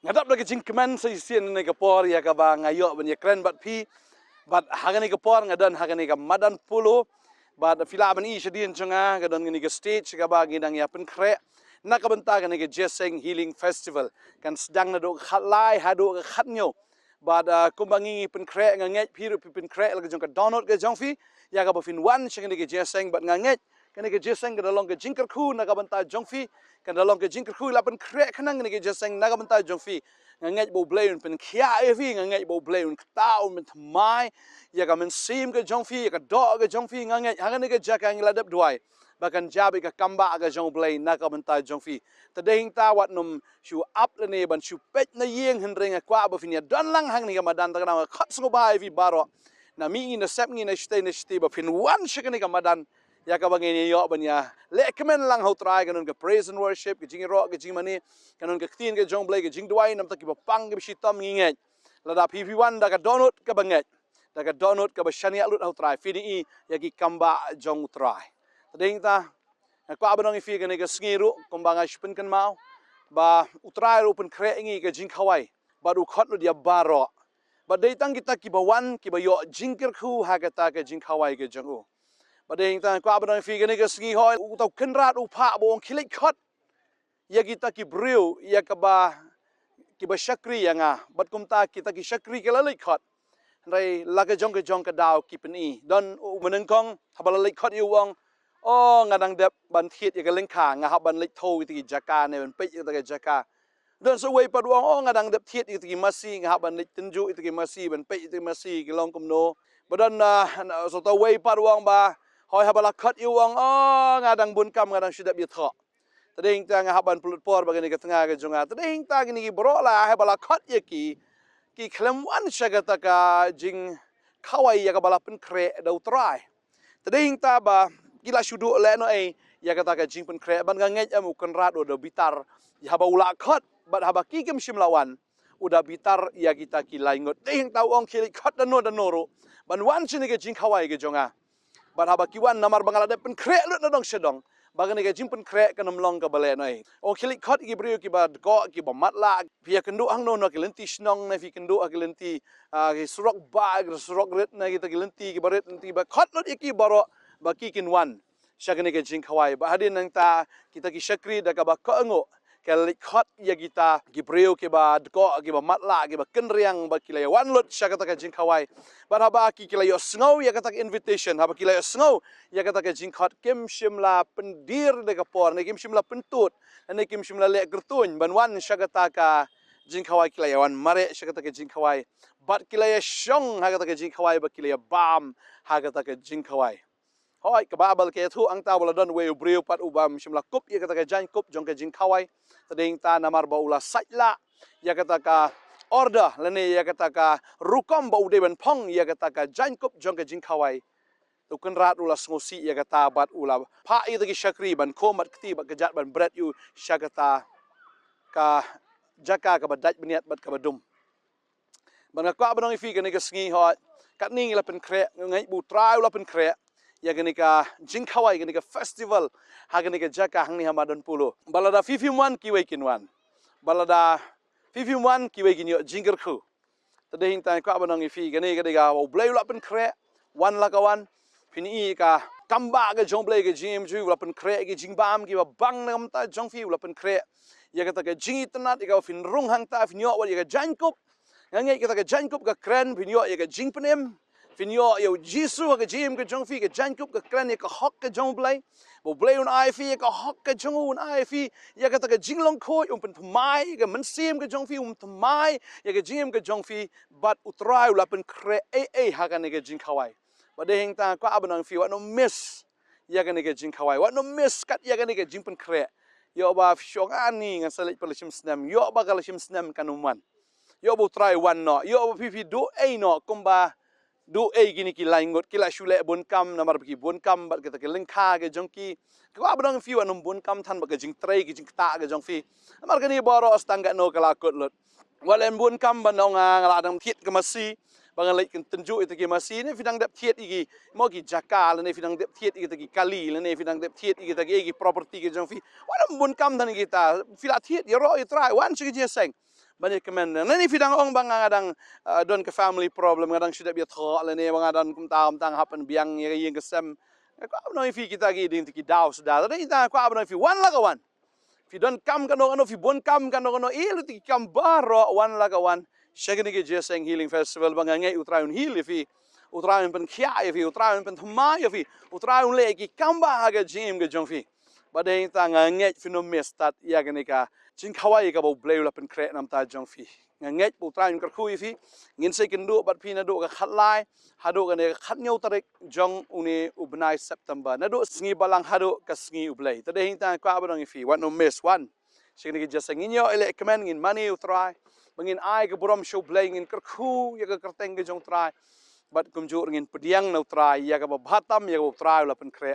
ngadap lagi jingkeman seisian ni kapor ya kaba ngayok ben ya keren bat pi bat hagani kapor ngadan hagani ka madan pulo bat fila ban I sedien chunga gadon ngini ka stage kaba ngidang ya pynkhreh nak kabenta ngini ka jeseng healing festival kan sedang na do khatlai hado ka khatnyo bat kumbangi pynkhreh nganget piru pynkhreh lagi jong ka download ka jongfi ya kaba fin wan ngini ka jeseng bat nganget kani ka jeseng ka dalong ka jingkhawai nak kabenta jongfi kan dalong ke jingkhawai la pynkhreh khanang ni ke jeseng naga banta jongfi ngangai bo bleun pen khia evi ngangai bo bleun tau men thamai ya ka men sim ke jongfi ya ka do ke jongfi ngangai hangani ke jaka ngiladap duai bahkan jabi ka kamba ka jong blei naga banta jongfi tadeng ta wat num shu up le ne ban shu pet na yeng hendring kwa ba finia don lang hang ni ka madan ta na khat sngo ba evi baro na mi na sep ni na stay ba fin wan shikani ka madan ya ka bangeni yo banya le kemen lang ho try kanun ka praise and worship ke jingi ro ke jing mani kanun ka tin ke jong blai ke jing duai nam ta ki pang ke shitam nginget la da pp1 da ka donut ka banget da ka donut ka bashani alut ho try fini ya ki kamba jong try tading ta ko abanong ifi ke ne ka sngiru kumbanga shpin kan mau ba utrai ru pynkhreh ngi ke jingkhawai ba du khot lu dia baro ba dei tang kita ki bawan ki ba yo jingkir khu ha ka ta ke jingkhawai ke jongu badeng ta ko abang fi gani ke sgi hoi u tau kenrat u pha bong khilik khot ya kita ki breu ya ka ba ki ba shakri yanga bat kumta kita ki shakri ke lalik khot rai la ke jong ka daw ki peni don u meneng kong habala lik khot yu wong o ngadang dep ban thiet ya ka leng kha nga hab ban lik tho ti jaka ne ban pe ta ke jaka don so wei pad wong o ngadang dep thiet ti masi nga hab ban lik tinju ti masi ban pe ti masi ki long kum no badon so to wei pad wong ba hoi habala khat iwang ngadang bun kam ngadang sidap bi tho tading ta nga haban pulut por bagani ka tanga ka junga tading ta gini bro la habala khat ye ki khlem wan shagata ka jing khawai ya ka bala pynkhreh do try tading ta ba kila shudu le no ai ya ka ta ka jing pynkhreh ban nga ngej amu kan rat do bitar ya haba ula khat bat haba ki kem shimlawan udah bitar ya kita kilai ngot ding ta ong khili khat dan no ro ban wan chini ke jing khawai ke jonga bat haba kiwan namar bangalade pynkhreh lut na dong sedong bagani ke jing pynkhreh kanam long ka bale noi o khilik khot ki brio ki ba go ki ba matla pia kendu hang no ki lenti snong na fi kendu ki lenti ki surok ba surok ret na ki lenti ki baret lenti ba khot lut ki baro ba ki kin wan shagani ke jing khawai ba hadin nang ta kita ki shakri da ka ba ko ngo kelik khot ya kita ki brio ki ba go ki ba matla ki ba kenriang ba kilaya wan lut shagata ka jing khawai ba haba ki kilayo sngow ya kata invitation haba kilayo sngow ya kata ke jingkhot kim shimla pendir de kapor ne kim shimla pentut ne kim shimla le gertun ban wan shagata ka jingkhawai kilayawan mare shagata ke jingkhawai bat kilaya shong ha kata ke jingkhawai ba kilaya bam ha kata ke jingkhawai hoi ka babal ke thu ang ta wala don we breu pat ubam shimla kup ya kata ke jan kup jong ke jingkhawai tading ta namar ba ula saitla ya kata ka order lene ya kata ka rukom ba ude ban phong ya kata ka jan kup jong ke jingkhawai tu kan rat ula ngosi ya kata bat ula pha i ki shakri ban khomat kti ba kejat ban bread yu shakata ka jaka ka badaj beniat bat ka badum ban ka abanong ifi kan ke sngi ho kat ning la pynkhreh ngai bu trai ula pynkhreh ya gani ka jingkhawai gani ka festival ha gani ka jaka hang ni hamadan pulo balada 51 ki wei kinwan balada 51 ki wei ginyo jingkhawai tading tan ka abanong ifi gani ga blai ula pynkhreh wan la kawan fini ka kamba ga jong blai ga jim ju ula pynkhreh ga jingbam ki ba bang nam ta jong fi ula pynkhreh ya kata ka jingi tanat ga fin rung hang ta fin yo wa ya ga jankup ngai kata ka jankup ga kren fin yo ya ga jingpenem fin yo yo jisu ga jim ga jong fi ga jankup ga kren ya ka hok ga jong blai bo blai un ai fi ka hok ga jong un ai fi ya kata ka jinglong khoi pen thmai ga mensim ga jong fi thmai ya ga jim ga jong fi bat utrai ula pynkhreh ha ga ne ga jingkhawai badeng ta ko abanang fi wa no miss ya ga ne ga jingkhawai wa no miss kat ya ga ne ga jing pynkhreh yo ba shong ani ngan salik pelishim snam yo ba kalishim snam kanuman yo bu try one no yo bu fi do no kumba do gini ki laingot kila shule bun kam namar ki bun kam bat kita ke lengkha ke jongki ko abanang fi wa no bun kam than ba ke jing trai ki jing ta ke jong fi amar kani boro stangga no kala kot lot walen bun kam ba no ngala dang thit ke masi bangalai kan tenju itu ki masi ne fidang dap thiet igi mo ki jaka ne fidang dap thiet igi ki kali ne fidang dap thiet igi property ki jong fi wana bun kam dan kita fila thiet yo ro try wan chi ji seng banyak kemen nani fidang ong bang ngadang don ke family problem ngadang sudah biar thok le ne bang ngadang kum tang happen biang yang kesem ko abno fi kita gi ding ki daw sudah ada kita ko abno fi wan la kawan fi don kam kan no fi bon kam kan no ilu ti kam baro wan la kawan shagani ke jeseng healing festival bang ngai utraun heal fi utraun pen khia fi utraun pen thma fi utraun le ki kamba ga jim ga jong fi badai ta ngai phenomena start ya gani ka jingkhawai ka bo bleu la pen khre nam ta jong fi ngai bu traun ka khui fi ngin se kin do bat phi na do ka khat lai hado ka ne khat nyau tarik jong uni ubnai September na do sngi balang hado ka sngi ublei ta dei ta ka abang fi what no miss one shagani ke jeseng inyo ele comment ngin money utrai bangin ai ke borom show blei ngin kerkhu ya ka kerteng ke jong trai bat kumjur ngin pediang no trai ya ka batam ya ka trai la pen khre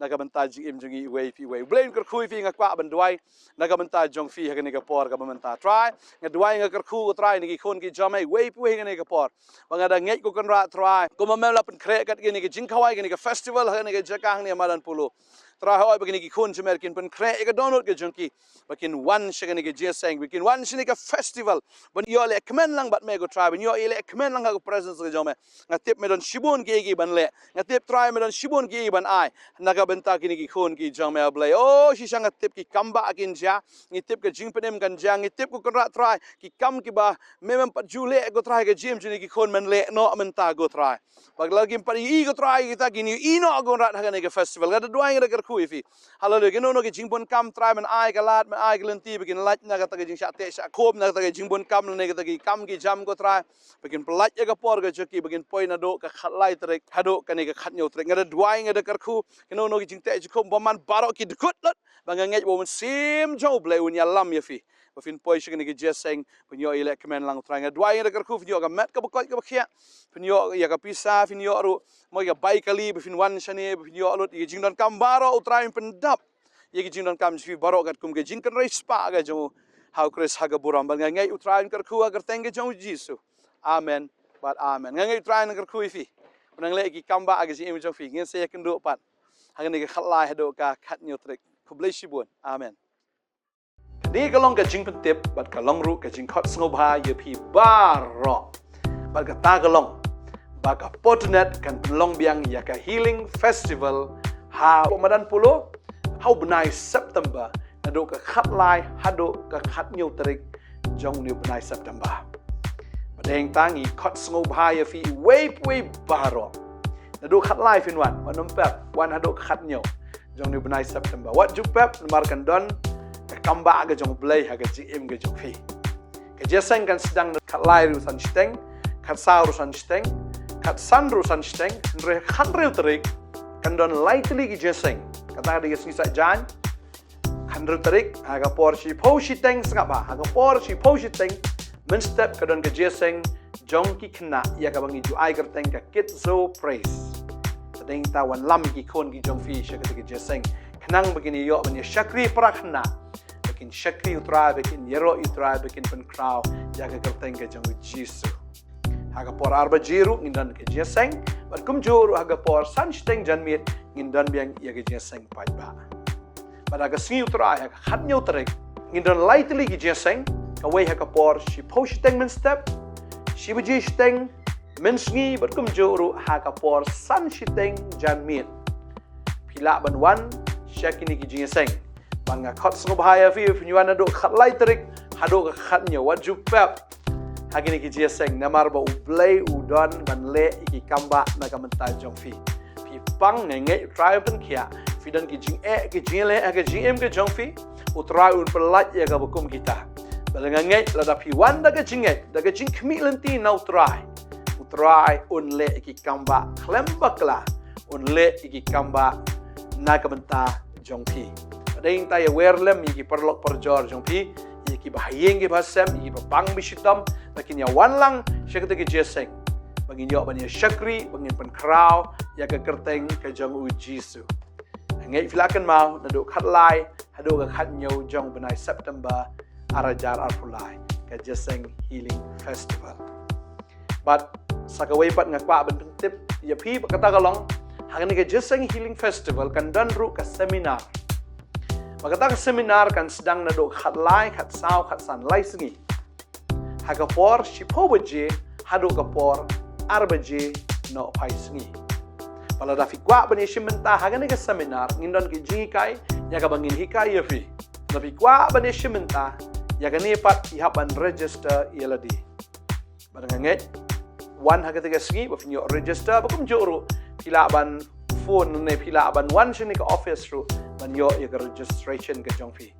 naga banta jing jungi way fi way blame kerkhu fi ngakwa bandwai naga banta jong fi hagani ka por ka banta try ngadwai ngakerkhu try ni khon ki jamai way pi hagani ka por bangada ngai ko kan ra try ko mamela pen khre kat gini ki jingkhawai gini ka festival hagani ka jakang ni malan pulu try hoy begini ki khon chemer kin pen khre ka download ke jongki bakin one shagani ki jeseng bakin one shini ka festival ban yo le kmen lang bat me go try ban yo le kmen lang ka presence ka jome ngatip me don shibun ki ban le ngatip try me don shibun ki ban ai naga benta kini ki khon ki jang me ablay oh si sang tip ki kamba akin ja ni tip ke jing penem kan jang ni tip ko kan try ki kam ki ba memang pat jule go try ke jim jini ki khon men le no menta go try bag lagi pat I go try kita kini ino go rat hagane ke festival ga doang ga ker khui fi halo ke no ki jing bon kam try men ai ga lat men ai ga lenti begin lat na ga ta jing sha te sha khob na ta jing bon kam ne ga ta ki kam ki jam go try begin pelat ga por ga joki begin poi na do ka khatlai trek hado kani ka khat nyau trek ga doang ga ker khu ke no ki jing te ko baman barok ki dkut lot banganget bo sim jo bleu nya lam ya fi bafin poi shigni ki jeseng penyo ile kemen lang tranga dwai ga kerku video ga met ka bokot ka bakhia penyo ya ka pisa penyo ru mo ga bai kali bafin wan shani penyo lot ki jing don kam baro utrain pendap ye ki jing don kam fi baro gat kum ke jing kan rai spa ga jo how chris haga buram bangangai utrain kerku agar tenge jo jisu amen but amen ngai utrain kerku fi penang le ki kamba aga ji im jo fi ngin se kan do pat hagani ka khatlai hado ka khat nyu trek kublai shibun amen di kalong ka jing tip bat kalong ru ka jing khot snobha ye phi baro bat ka ta kalong ba ka potternet kan long biang ya ka healing festival ha Ramadan pulo hau benai September hado ka khatlai hado ka khat nyu trek jong ni benai September badeng tangi khot snobha ye phi way baro nado khat live in one pep one hado khat nyo jong ni benai September what ju pep nomar kan don ka kamba ga jong play ha ga gm ga jong fi ka jeseng kan sedang khat live ru san steng khat sa ru san steng khat san ru san steng re khat re trik kan don lightly ki jeseng kata dia sisa jan kan re trik ha ga por shi po shi teng sa ba ha ga por shi po shi teng men step ka don ka jeseng jong ki khna ya ka bangi ju ai ka teng ka kit so praise ding tawan lam ki khon ki jong fi shaka ki jeseng khnang begini yo ban shakri prakhna bekin shakri utra bekin yero utra bekin pen kraw jaga kerteng ke jong jisu haga por arba jiru ngindan ke jeseng bat kum juru haga por sansteng janmit ngindan biang ya ke jeseng paiba pada ga sing utra haga khat nyu trek ngindan lightly ki jeseng ka wei haga por shi posteng men step shi buji steng mensngi berkum juru haka por san shiteng janmit pila banwan syakini ki jingeseng banga khot snobhaya fi nyuana do khat lai trik hado ka khat nyo wat jupep hagini ki jingeseng namar ba ublei udon ban le iki kamba naga menta jong fi pang nge try pen khia fi dan ki jing ki jingle ka jim ke jong fi utrai un pelat ya ka bukum kita balanga nge lada fi wan daga jing khmi lenti nau try try unle iki kamba klemba kla unle iki kamba nakamenta jongpi ading tay werlem iki perlok perjor jongpi iki bahayeng ge basem iki bang bisitam lakin ya wan lang syakta ke jeseng bangin yo banya syakri bangin pen kraw ya ke kerteng ke jong ujisu ngai filakan mau naduk khatlai hado ka khat nyau jong benai September arajar arpulai ke jeseng healing festival but sakawai pat ngakwa ben tip ya phi kata kalong hangani ke jeseng healing festival kan dan ru ka seminar makata ka seminar kan sedang na do khat lai khat sao khat san lai singi hagapor shipo baje hado kapor arbaje no pai sngi pala da fikwa bani shimenta hagane ke seminar ngindon ke jingikai ya ka bangin hikai ya fi da fikwa bani shimenta ya gane pat ihaban register yeladi badanganget one hagate ke sngi ba finyo register bakum joro pila ban phone ne pila ban one shini ke office ru ban yo ya registration ke jongfi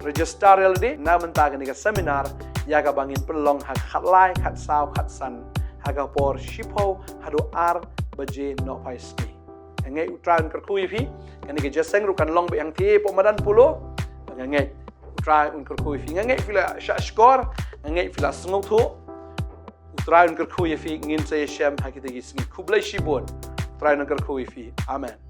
register yeladi na menta ke seminar ya ka bangin pelong hak khatlai khat saw khat san hagapor shipo hado ar baje no paiski ngai utran kerkui fi kan ke jaseng rukan long be yang ti pomadan pulo ngai utran un kerkui fi ngai fila shashkor ngai fila sngok thu utran kerkui fi ngin se shem hakite gi sngi kublai shibon utran kerkui fi amen